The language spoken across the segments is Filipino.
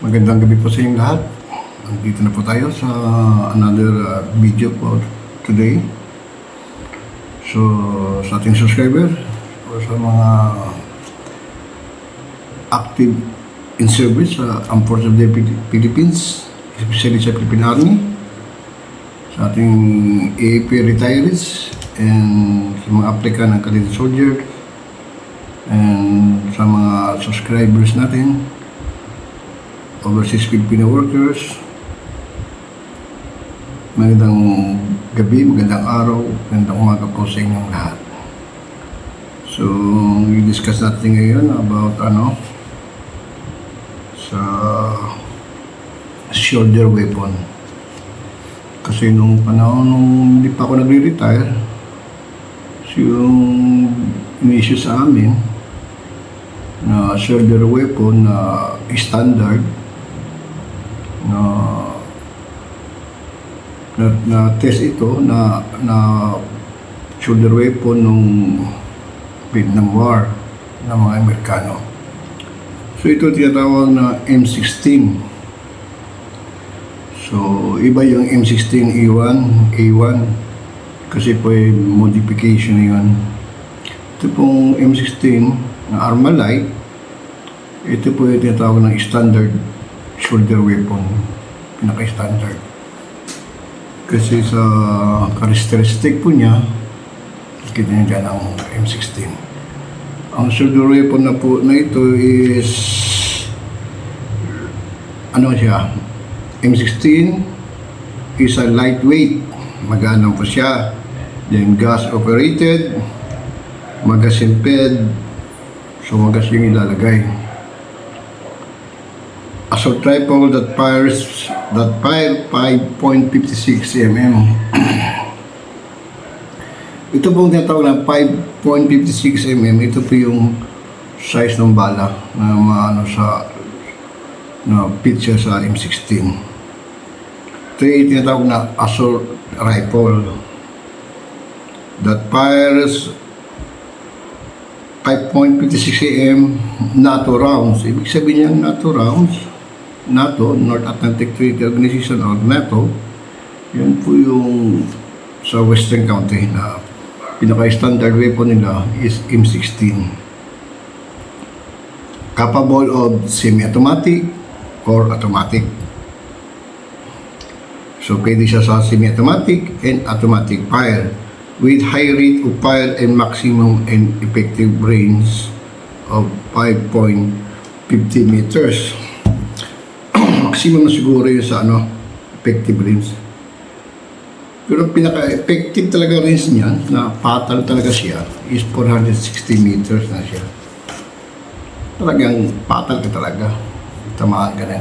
Magandang gabi po sa inyong lahat. Dito na po tayo sa another video for today. So, sa ating subscriber o sa mga active in service sa Armed Forces of the Philippines, especially sa Philippine Army, sa ating AAP retirees, and sa mga applicant ng cadet soldier, and sa mga subscribers natin, overseas Filipino workers. Magandang gabi, magandang araw, magandang umaga po sa inyong lahat. So, i-discuss natin ngayon about sa shoulder weapon. Kasi nung panahon nung hindi pa ako nagre-retire, yung in-issue sa amin na shoulder weapon na standard na test ito na shoulder weapon nung Vietnam War ng mga Amerikano. So ito tinatawag na M16. So iba yung M16 A1 kasi po yung modification yun. Ito pong M16 na Armalite, ito po yung tinatawag ng standard shoulder weapon, pinaka-standard. Kasi sa characteristic po niya, kita niyo dyan ang M16. Ang shoulder weapon na po na ito is M16 is a lightweight, magana po siya, then gas operated, magazine fed, so magas yung ilalagay. Assault rifle that fire 5.56 mm. Ito pong tinatawag na 5.56 mm. Ito po yung size ng bala na fit siya sa M16. Ito yung tinatawag na assault rifle that fires 5.56 mm NATO rounds. Ibig sabihin niya NATO rounds, NATO, North Atlantic Treaty Organization or NATO, yun po yung sa Western country na pinaka-standard weapon nila is M16. Capable of semi-automatic or automatic. So pwede siya sa semi-automatic and automatic fire with high rate of fire and maximum and effective range of 5.50 meters. Maximum na siguro yun sa effective range. Pero pinaka-effective talaga range niya, na fatal talaga siya, is 460 meters na siya. Talagang fatal ka talaga. Tamaan ka na.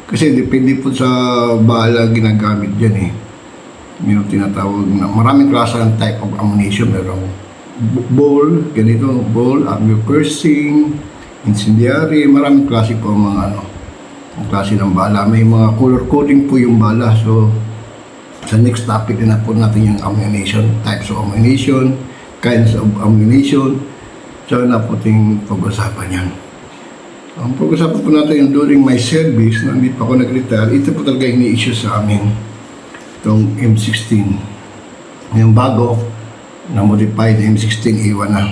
Kasi depende po sa bala ginagamit dyan eh. Yung tinatawag na maraming klase ng type of ammunition. Merong ball, ganito, ball, army piercing, incendiary, maraming klase po mga ang klase ng bala. May mga color coding po yung bala. So, sa next topic na po natin yung ammunition, types of ammunition, kinds of ammunition. So, na po ting pag-usapan yan. Ang pag-usapan po natin yung during my service, na hindi pa ako nag-retire, ito po talaga ini-issue sa amin. Itong M16. Yung bago, na modified M16 A1 na.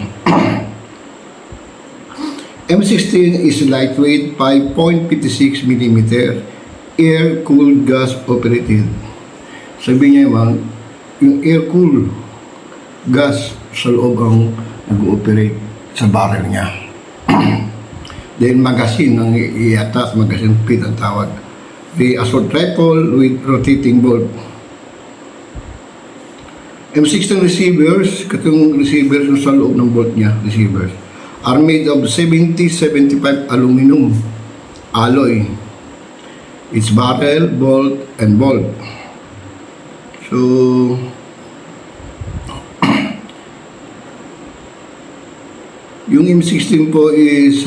M16 is lightweight 5.56 mm air-cooled gas operated. Sabi niya yung air-cooled gas sa loob ang nag-ooperate sa barrel niya. Then magazine, ang i-attach, magazine fit ang tawag. The assault rifle with rotating bolt. M16 receivers, katong receivers sa loob ng bolt niya, receivers, are made of 70-75 aluminum alloy. It's barrel, bolt, and bolt. So, yung M16 po is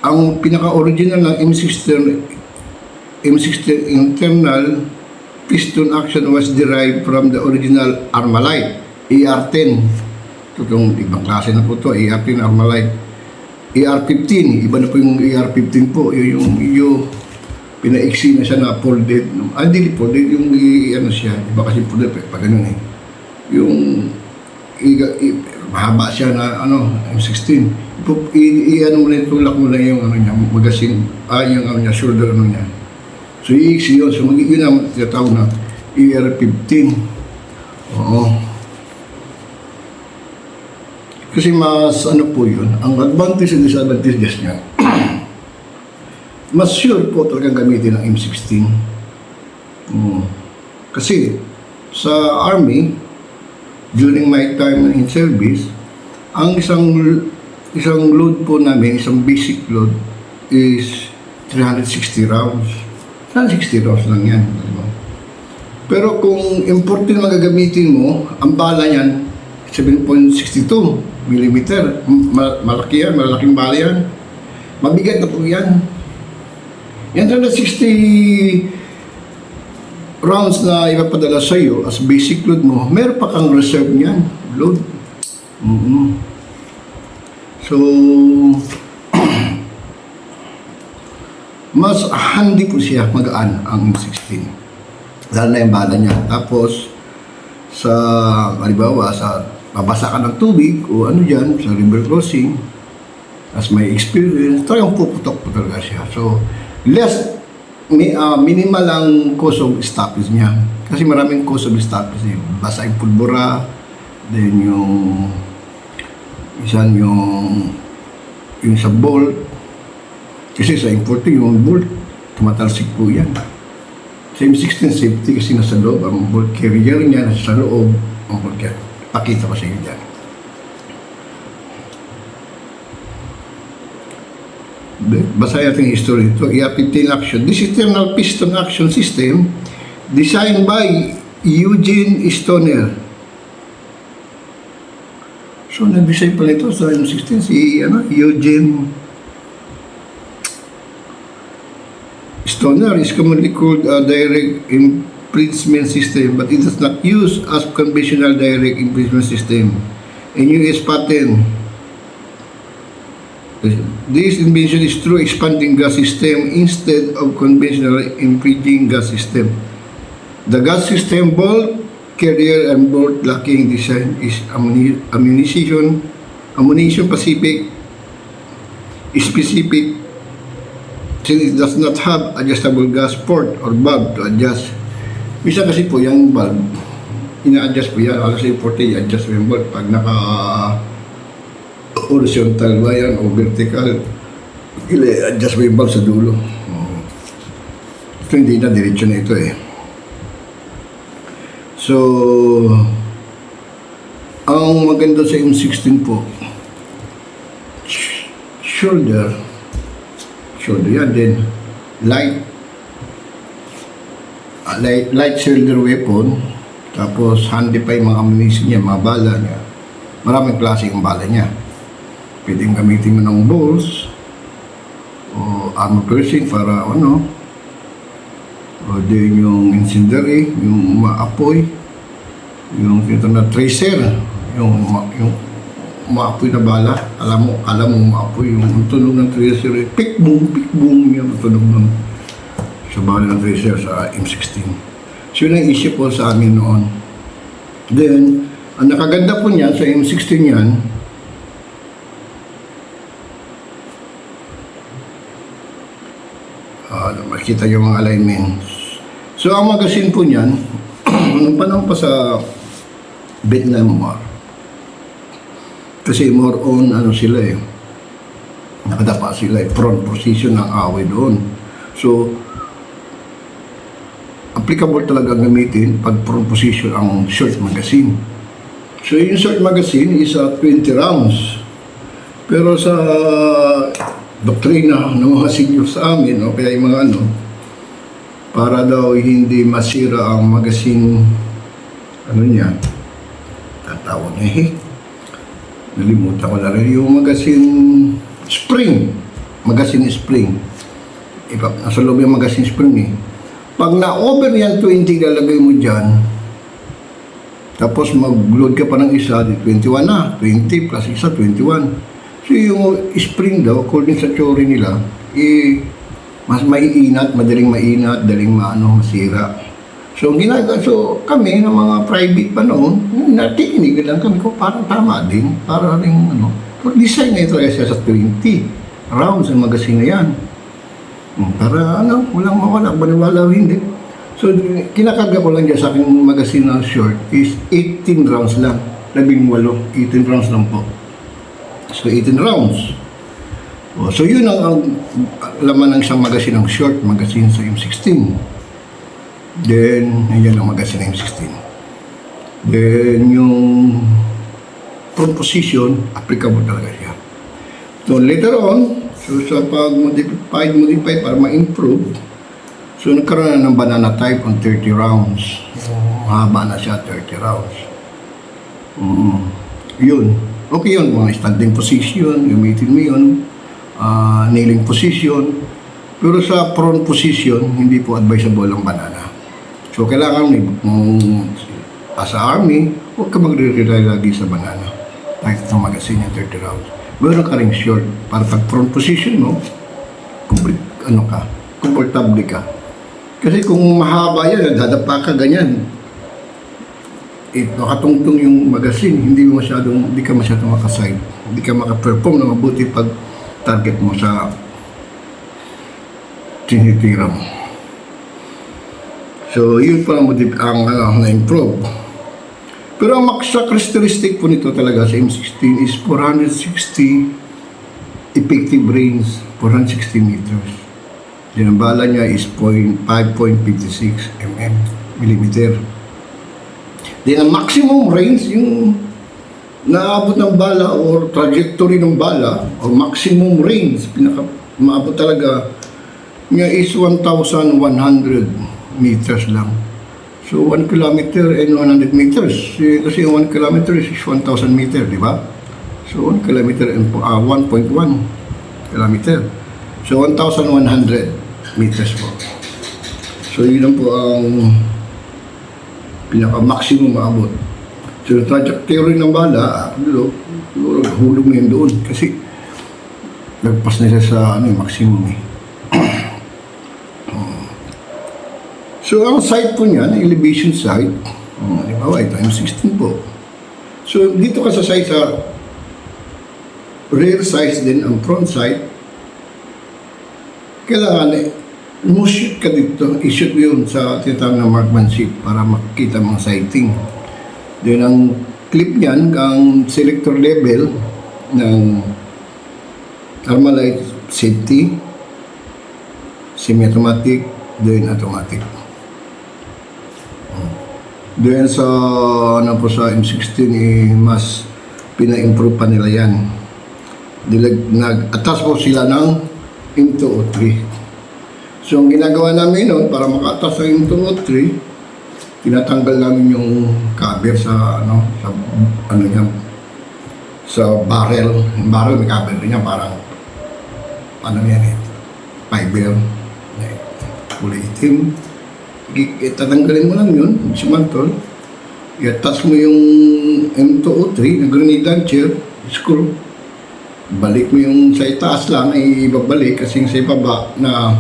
ang pinaka-original ng M16 internal piston action was derived from the original Armalite, AR-10. Ito itong ibang klase na po ito, AR-10 Armalite. AR-15, iba na po yung AR-15 po, yung pinaiksi na siya na folded. Hindi folded, yung ano siya, iba kasi folded, pag ganun eh. Yung mahaba siya na ano, M16. Ano mo na, tulak mo na yung ano niya, magazine, yung ano niya, shoulder ano niya. So iiksi yun, so yun ang tinatawag na AR-15. Oo. Kasi mas ano po yun, ang advantage and disadvantages niya, mas sure po talagang gamitin ang M16. Kasi sa Army, during my time in service, ang isang load po namin, isang basic load is 360 rounds. 360 rounds lang yan. Diba? Pero kung important magagamitin mo, ang bala niyan, 7.62 millimeter. Malaki yan, malaking bala yan. Mabigat na po yan. Yan 360 rounds na ipapadala sa iyo as basic load mo, meron pa kang reserve niyan, load. So, mas handy po siya, magaan ang M16. Dahil na yung bala niya. Tapos, sa, halimbawa, sa babasa ka ng tubig o ano dyan, sa river crossing, as may experience, talagang puputok po talaga siya. So, minimal ang cause of stoppage niya. Kasi maraming cause of stoppage niya. Basa yung pulbura, then yung yung sa bolt. Kasi sa importing, yung bolt, tumatalsik po yan. Sa M16 safety kasi nasa loob, ang bolt carrier niya nasa loob, ang bolt carrier. Pakita ko sa inyo dyan. Basahin natin yung history ito. AR-15 action. This internal piston action system designed by Eugene Stoner. So, nag-design pala ito sa M16 si Eugene Stoner is commonly called a direct imprisonment system, but it does not use as conventional direct imprisonment system. A US patent. This invention is through expanding gas system instead of conventional impinging gas system. The gas system bolt carrier and bolt locking design is ammunition specific since it does not have adjustable gas port or valve to adjust. Bisa kasi po yung valve, ina-adjust po yan. Alas yung port, i-adjust po yung valve pag naka horizontal ba yan o vertical, i-adjust po yung valve sa dulo. Ito hindi na, diretso na ito eh. So, ang maganda sa M16 po, shoulder yan din, light shoulder weapon, tapos handy pa yung mga ammunition niya, mga bala niya. Maraming klase yung bala niya. Pwedeng gamitin mo ng balls o armor piercing para ano, o din yung incendiary, yung maapoy, yung tinatawag na tracer, yung maapoy na bala. Alam mo maapoy yung tunog ng tracer, pick boom yung tunog ng sa bala ng tracer sa M16. So yun ang issue po sa amin noon. Then, ang nakaganda po niyan sa M16 yan, makita yung mga alignments. So, ang magazine po niyan, nung panahon pa sa Vietnam War, kasi more on, sila eh, nakadapa sila eh, front position ng away doon. So, applicable talaga gamitin pag front position ang short magazine. So, yung short magazine is 20 rounds. Pero sa doktrina ng mga senior sa amin, kaya yung mga para daw hindi masira ang magazine, niya, tatawag niya nalimutan ko na rin, yung magazine spring. Nasa loob yung magazine spring eh. Pag na-over yan 20, lalagay mo dyan, tapos mag-load ka pa ng isa, 21 na, 20 plus isa, 21. So yung spring daw, according sa theory nila, mas maiinat, madaling mainat, daling masira. So so kami ng mga private pa noon, natikinig lang kami ko parang tama din, para rin Pero design na ito siya sa 20 rounds ang magazine na yan. Para walang mawala, maniwala o hindi. So kinakarga ko lang dyan sa aking magazine na short is 18 rounds lang, 18 rounds lang po. So 18 rounds. So yun ang laman ng isang magazine ng short, magazine sa M16. Then, yan ang magazine ng M16. Then, yung front position, applicable talaga siya. So later on, so sa pag-modify para ma-improve, so nagkaroon na ng banana type on 30 rounds. Mahaba na siya, 30 rounds. Yun. Okay yun, mga standing position, gamitin mo yun. Nailing position. Pero sa prone position, hindi po advisable ang banana. So kailangan as a army, huwag ka magre-rely lagi sa banana. Kahit itong magazine yung 30 rounds. Meron ka rin short para pag prone position mo, komportable ka. Kasi kung mahaba yan, dadapa ka ganyan. Nakatungtong yung magazine, hindi ka masyadong makaside. Hindi ka makaperform na mabuti pag target mo sa tinitira mo. So, yun pa ang na-improve. Pero ang max characteristic po nito talaga sa M16 is 460 effective range, 460 meters. Then ang bala niya is 5.56 millimeter. Then ang maximum range, yung naabot ng bala or trajectory ng bala or maximum range, maabot talaga niya is 1,100 meters lang. So 1 kilometer and 100 meters. Kasi 1 kilometer is 1,000 meter, di ba? So 1 kilometer and 1.1 kilometer. So 1,100 meters po. So yun lang po ang pinaka-maximum maabot. So yung trajectory ng bala, hulog na yun doon. Kasi nagpas na siya sa maximum eh. So, ang site po niya, elevation site, halimbawa, ito, M16 po. So, dito ka sa site sa rear size din, ang front site, kailangan shoot ka dito, i-shoot yun sa tinatawag na marksmanship para makikita mga sighting. Then, ang clip niyan, ang selector level ng Armalite safety, semi-automatic, then automatic. Then sa sa M16 mas pina-improve pa nila yan. Nag-attach po sila ng M203. So ang ginagawa namin noon para maka-attach sa M203, tinatanggal namin yung cover sa sa barrel. Yung barrel may cover din yan, parang fiber, kulay itim. Tatanggalin mo lang yun, simantol. I-attach mo yung M203 na grenade launcher, screw. Balik mo yung sa itaas lang, ibabalik kasi sa ibaba na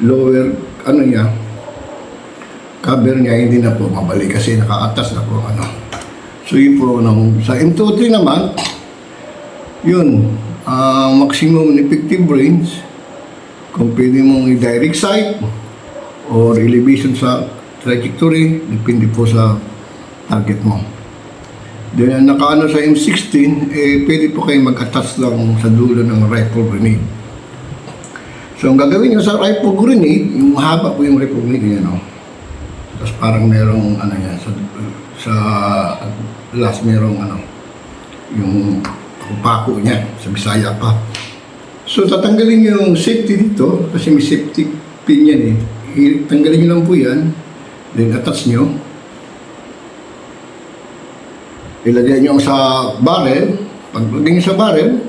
lower, cover niya, hindi na po mabalik kasi naka-attach na po, So yun po, sa M203 naman, yun, maximum effective range, kung pwede mong i-direct sight, or elevation sa trajectory, depende po sa target mo. Then, nakaano sa M16, pwede po kayo mag-attach lang sa dulo ng rifle grenade. So, ang gagawin nyo sa rifle grenade, yung mahaba po yung rifle grenade, Tapos parang merong, sa last merong, yung pako niya, sa Bisaya pa. So, tatanggalin nyo yung safety dito, kasi may safety pin yan tanggalin nyo lang po yan, then attach nyo, ilagay nyo sa barrel. Paglagay nyo sa barrel,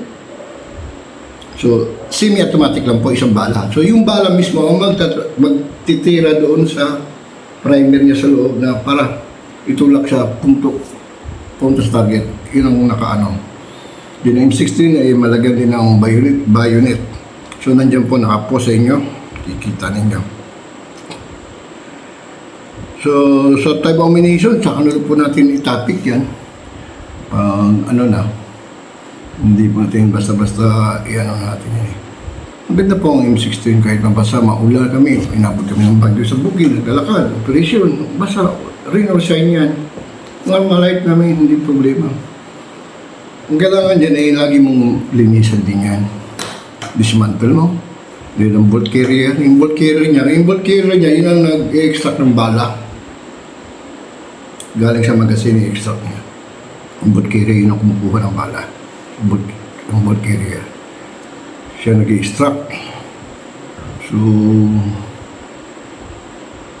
so semi-automatic lang po, isang bala. So yung bala mismo ang magtitira doon sa primer niya sa loob na para itulak sa punto sa target. Yun ang nakaano. Yung M16 ay malagyan din ng bayonet. So nandiyan po nakapost sa inyo. Kikita ninyo. So sa type of ammunition, saka ano po natin i-topic yan. Ano na, hindi po natin basta-basta i-ano natin yan eh. Maganda po ang M16 kahit mabasa, maulan kami, inabot kami ng bagyo sa bukid, naglalakad, operasyon, basa, rain or shine yan. Normal life namin, hindi problema. Ang kailangan dyan ay lagi mong linisan din yan. Dismantle mo. Then ang bolt carrier, yung bolt carrier niya, yun ang nag-extract ng bala. Galing sa magazine, i-extract niya. Yung bolt carrier, yun ang kumukuha ng bala. Yung bolt carrier. Siya nag-extract. So,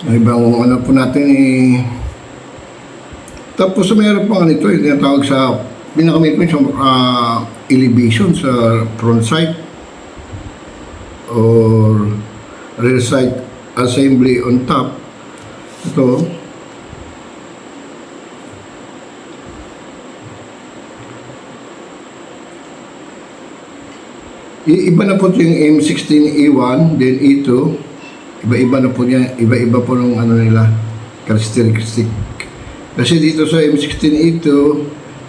ang ibang ano po natin eh. Tapos mayroon pa ganito, yung tinatawag sa pinakamit po sa elevation sa front sight or rear sight assembly on top. Ito, iba na po yung M16A1, then E2, iba-iba na po niya, iba-iba po ng ano nila, characteristic. Kasi dito sa M16A2,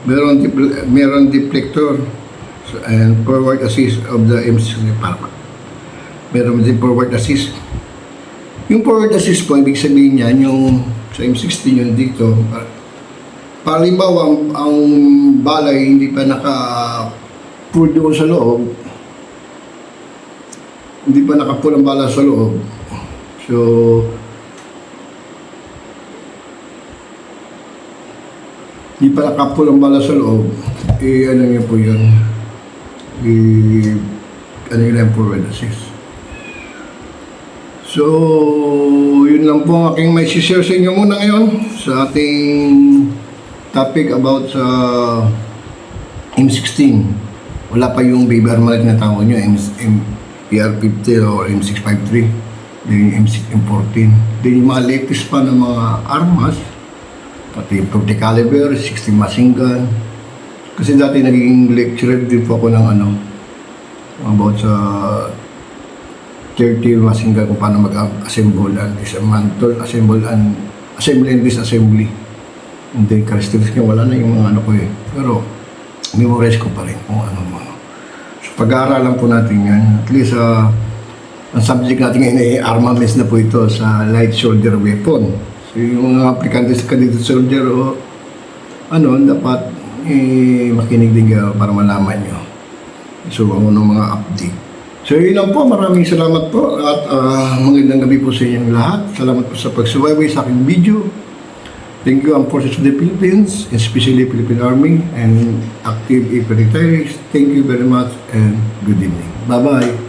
meron deflector and forward assist of the M16 para. Meron din forward assist. Yung forward assist po, ibig sabihin niyan, yung sa M16 yun dito, palimbawa ang balay hindi pa naka-pull doon sa loob, hindi pa naka-pull ang bala sa loob. So, hindi pa naka-pull ang bala sa loob, ano niyo po yun, ano yun ang forward assist. So, yun lang po ang aking may share sa inyo muna ngayon sa ating topic about sa M16. Wala pa yung baby armalite na tawag nyo, PR50 o M653, then yung M14. Then yung mga latest pa ng mga armas, pati 40 caliber, 60 machine gun. Kasi dati naging lecturer din po ako ng ano, about sa 30 machine gun kung paano mag-assemble and dismantle, assembly and disassembly. And then characteristics niya, wala na yung mga ano ko eh. Pero memorize ko pa rin kung ano mga. So pag-aaralan po natin yan. At least ang subject natin ngayon ay armaments na po ito sa light shoulder weapon. So yung mga aplikante sa candidate soldier o ano, dapat makinig din kayo para malaman nyo. So ano mga update. So yun lang po, maraming salamat po at magandang gabi po sa inyong lahat. Salamat po sa pagsubaybay sa aking video. Thank you ang Forces of the Philippines, especially Philippine Army and active if retirees. Thank you very much and good evening. Bye-bye.